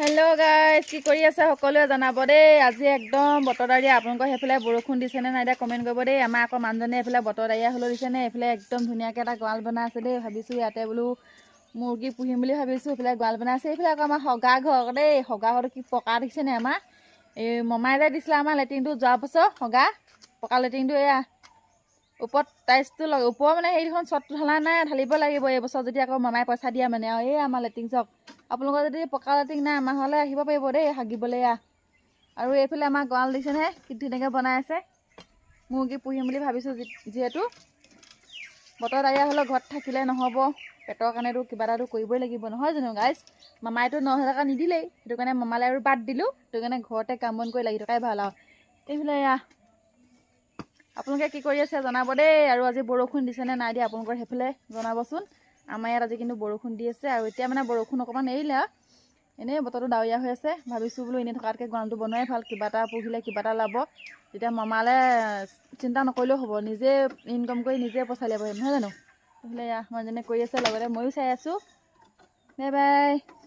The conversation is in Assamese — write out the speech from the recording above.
हेलो गाइस কি কৰি আছে সকলোৱে জনাব দেই আজি একদম বতৰ ডাৱৰীয়া আপোনালোকৰ হেফালে বৰষুণ দিছে নে নাই কমেন্ট কৰিব দেই আমাৰ আকৌ মানুহজনে এফালে বতৰ ডাৱৰীয়া হলো দিছে নে এফালে একদম ধুনিয়াকে এটা গঁৰাল বনাই আছে দেই ভাবিছো ইয়াতে বোলো মুৰ্গী পুহিম বুলি ভাবিছো এফালে গঁৰাল বনাই আছে এফালে আকৌ আমাৰ হগা ঘৰ দেই হগা ঘৰটো কি পকা দিছে নে আমাৰ এই মমাই যে দিছিলে আমাৰ লেট্ৰিনটো যোৱা বছৰ হগা পকা লেট্ৰিনটো এয়া ওপৰত টাইলছটো ওপৰ মানে সেইখন চটটো ঢলা নাই ঢালিব লাগিব এই বছৰ যদি আকৌ মামাই পইচা দিয়া মানে আৰু এই আমাৰ লেট্ৰিন চক আপোনালোকৰ যদি পকা লেট্ৰিন নাই আমাৰ ঘৰলৈ আহিব পাৰিব দেই হাগিবলৈ আৰু এইফালে আমাৰ গঁৰাল দিছেনে কি ধুনীয়াকৈ বনাই আছে মুৰ্গী পুহিম বুলি ভাবিছোঁ যিহেতু বতৰ ডাৱৰীয়া হ'লেও ঘৰত থাকিলে নহ'ব পেটৰ কাৰণেতো কিবা এটাতো কৰিবই লাগিব নহয় জানো গাইছ মামাইতো 9,000 টকা নিদিলেই সেইটো কাৰণে মামালৈ আৰু বাদ দিলোঁ সেইটো কাৰণে ঘৰতে কাম বন কৰি লাগি থকাই ভাল আৰু এইফালে আপোনালোকে কি কৰি আছে জনাব দেই আৰু আজি বৰষুণ দিছেনে নাই দিয়া আপোনালোকৰ সেইফালে জনাবচোন আমাৰ ইয়াত আজি কিন্তু বৰষুণ দি আছে আৰু এতিয়া মানে বৰষুণ অকণমান এৰিলে এনেই বতৰটো ডাৱৰীয়া হৈ আছে ভাবিছোঁ বোলো এনেই থকাতকৈ গঁৰালটো বনোৱাই ভাল কিবা এটা পুহিলে কিবা এটা লাভ তেতিয়া মামালৈ চিন্তা নকৰিলেও হ'ব নিজে ইনকম কৰি নিজে পইচা লিয়াব পাৰিম নহয় জানো সেইফালে মানুহজনে কৰি আছে লগতে ময়ো চাই আছোঁ বাই বাই।